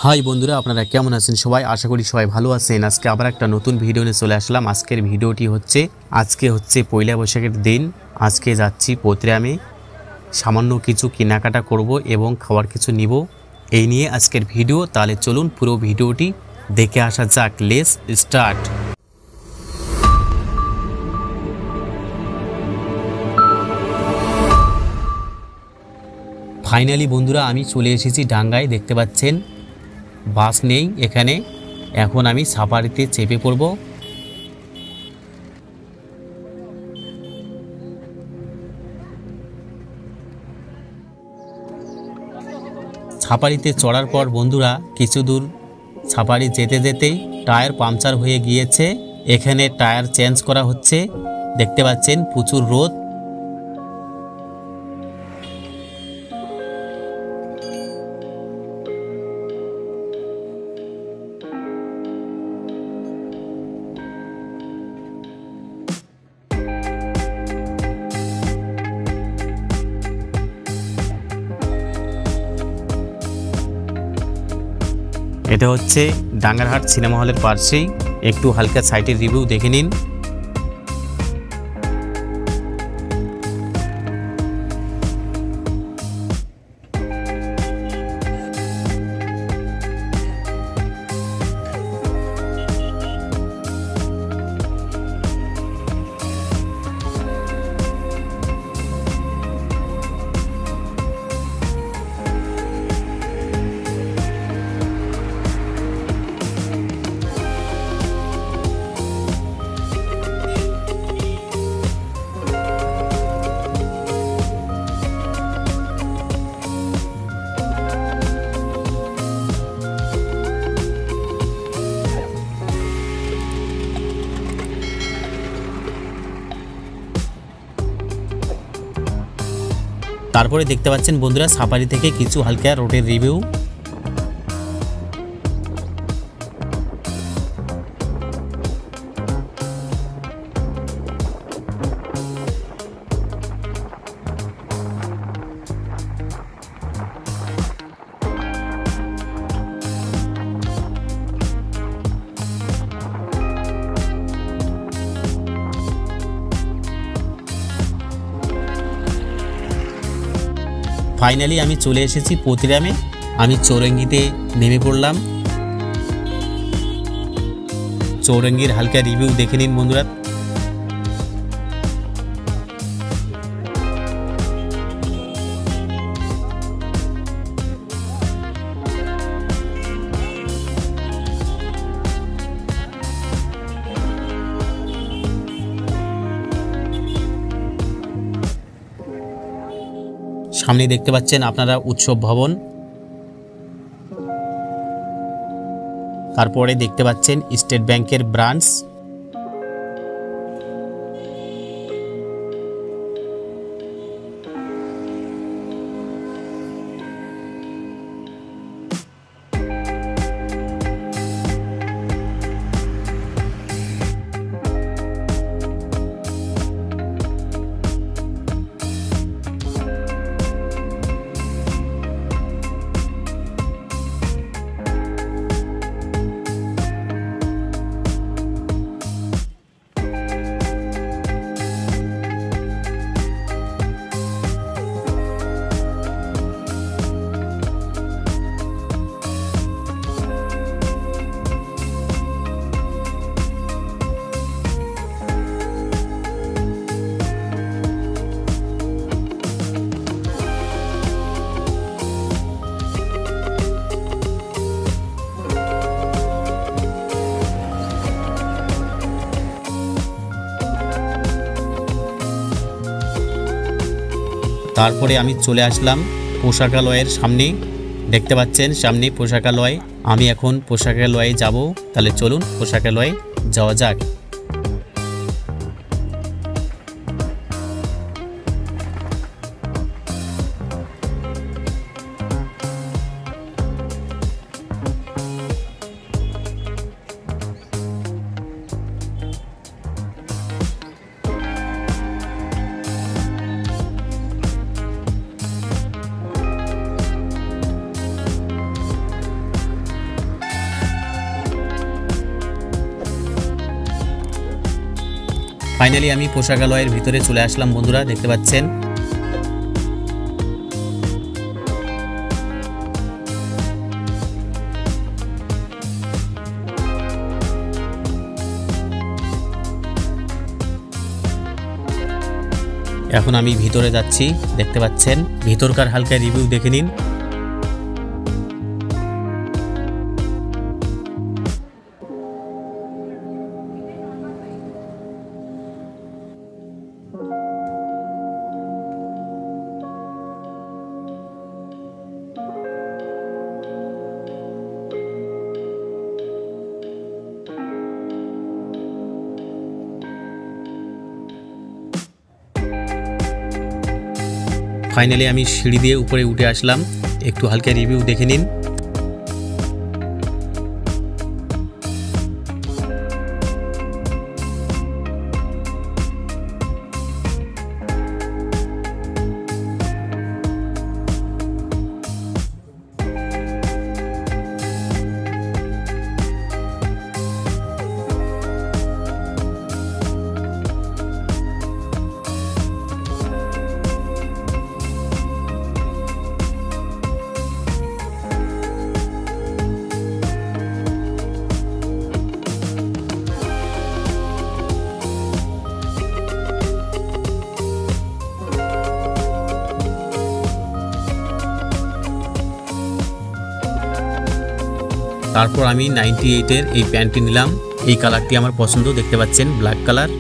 High বন্ধুরা, আপনারা কেমন আছেন সবাই? আশা করি সবাই ভালো আছেন। আজকে আবার একটা নতুন ভিডিও নিয়ে চলে আসলাম। আজকের ভিডিওটি আজকে হচ্ছে পয়লা বৈশাখের দিন। আজকে যাচ্ছি পত্রিয়ামে, সামান্য কিছু কেনাকাটা করব এবং খাবার কিছু নিব, এই নিয়ে আজকের ভিডিও। তাহলে চলুন পুরো ভিডিওটি দেখে আসা যাক। Let's start. ফাইনালি বন্ধুরা আমি চলে এসেছি ডাঙ্গায়। দেখতে পাচ্ছেন বাস নেই এখানে। এখন আমি সাফারিতে চেপে পড়ব। সাফারিতে চড়ার পর বন্ধুরা কিছু দূর সাফারি যেতে যেতেই টায়ার পাংচার হয়ে গিয়েছে। এখানে টায়ার চেঞ্জ করা হচ্ছে। দেখতে পাচ্ছেন প্রচুর রোদ। এটা হচ্ছে ডাঙ্গারহাট সিনেমা হলের পাশেই। একটু হালকা সাইটের রিভিউ দেখে নিন। তারপরে দেখতে পাচ্ছেন বন্ধুরা সাফারি থেকে কিছু হালকা রোডের রিভিউ। ফাইনালি আমি চলে এসেছি পত্রিয়ামে। আমি চৌরঙ্গিতে নেমে পড়লাম। চৌরঙ্গির হালকা রিভিউ দেখে নিন বন্ধুরা। সামনে দেখতে পাচ্ছেন আপনারা উৎসব ভবন। তারপরে দেখতে পাচ্ছেন স্টেট ব্যাংকের ব্রাঞ্চ। তারপরে আমি চলে আসলাম পোশাকালয়ের সামনে। দেখতে পাচ্ছেন সামনে পোশাকালয়। আমি এখন পোশাকালয়ে যাব। তাহলে চলুন পোশাকালয়ে যাওয়া যাক। ফাইনালি আমি পোশাকালয়ের ভিতরে চলে আসলাম বন্ধুরা, দেখতে পাচ্ছেন। এখন আমি ভিতরে যাচ্ছি, দেখতে পাচ্ছেন। ভিতরকার হালকা রিভিউ দেখে নিন। ফাইনালি আমি সিঁড়ি দিয়ে উপরে উঠে আসলাম, একটু হালকা রিভিউ দেখে নিন। তারপর আমি 98-এর এই প্যান্টটি নিলাম। এই কালারটি আমার পছন্দ, দেখতে পাচ্ছেন, ব্ল্যাক কালার।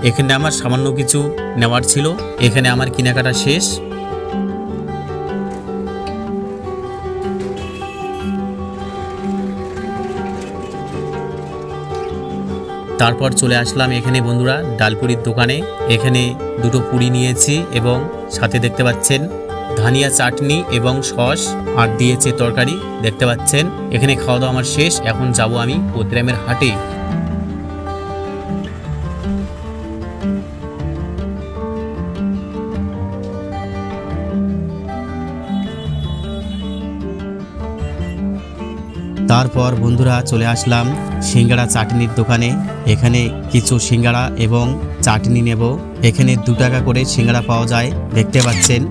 এখানে আমার সামান্য কিছু নেওয়ার ছিল, এখানে আমার কেনাকাটা শেষ। তারপর চলে আসলাম এখানে বন্ধুরা ডালপুরির দোকানে। এখানে দুটো পুরি নিয়েছি এবং সাথে দেখতে পাচ্ছেন ধনিয়া চাটনি এবং সস আর দিয়েছে তরকারি, দেখতে পাচ্ছেন। এখানে খাওয়া দাওয়া আমার শেষ। এখন যাব আমি পত্রিয়ামের হাটে। তারপর বন্ধুরা চলে আসলাম সিঙ্গাড়া চাটনির দোকানে। এখানে কিছু সিঙ্গাড়া এবং চাটনি নেব। এখানে 2 টাকা করে সিঙ্গাড়া পাওয়া যায়, দেখতে পাচ্ছেন।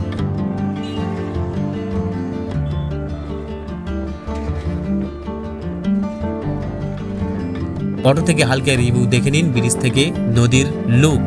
অটো থেকে হালকা রিভিউ দেখে নিন, ব্রিজ থেকে নদীর লুক।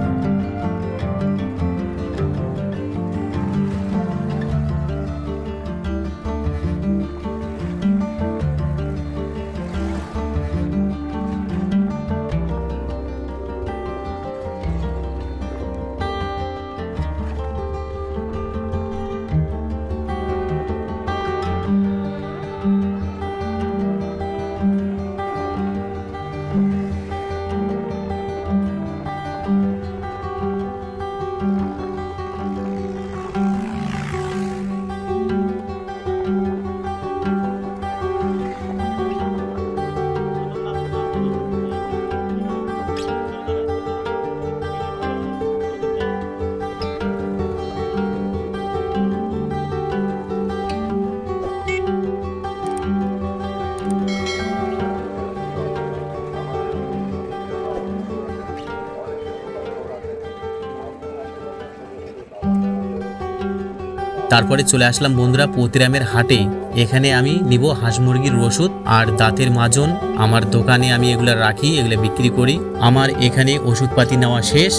তারপরে চলে আসলাম বন্ধুরা পতিরামের হাটে। এখানে আমি নিব হাঁস মুরগির ওষুধ আর দাঁতের মাজন। আমার দোকানে আমি এগুলো রাখি, এগুলো বিক্রি করি। আমার এখানে ওষুধপাতি নেওয়া শেষ।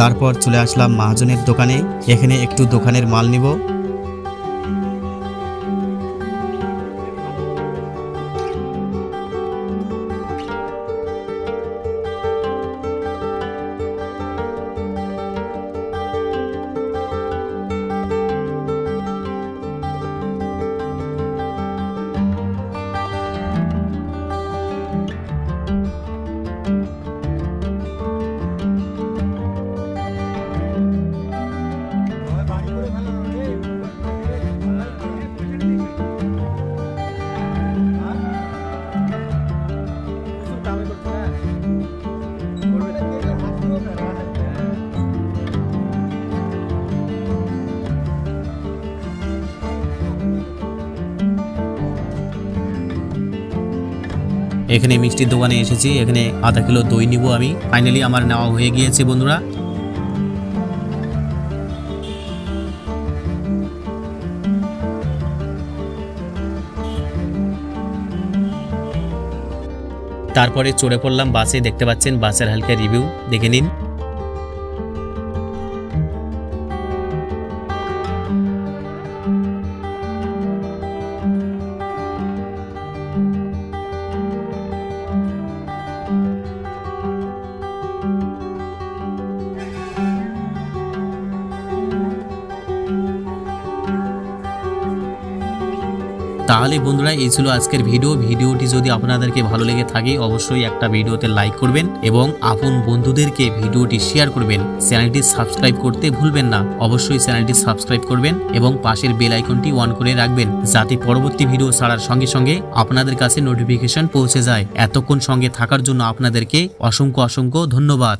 তারপর চলে আসলাম মহাজনের দোকানে। এখানে একটু দোকানের মাল নিব। এখানে মিষ্টির দোকানে এসেছি। এখানে আধা কিলো দই নিব আমি। ফাইনালি আমার নেওয়া হয়ে গিয়েছে বন্ধুরা। তারপরে চড়ে পড়লাম বাসে। দেখতে পাচ্ছেন বাসের হালকা রিভিউ দেখে নিন। তাহলে বন্ধুরা এই ছিল আজকের ভিডিওটি যদি আপনাদেরকে ভালো লেগে থাকে অবশ্যই একটা ভিডিওতে লাইক করবেন এবং আপন বন্ধুদেরকে ভিডিওটি শেয়ার করবেন। চ্যানেলটি সাবস্ক্রাইব করতে ভুলবেন না। অবশ্যই চ্যানেলটি সাবস্ক্রাইব করবেন এবং পাশের বেল আইকনটি অন করে রাখবেন যাতে পরবর্তী ভিডিও ছাড়ার সঙ্গে সঙ্গে আপনাদের কাছে নোটিফিকেশন পৌঁছে যায়। এতক্ষণ সঙ্গে থাকার জন্য আপনাদেরকে অসংখ্য ধন্যবাদ।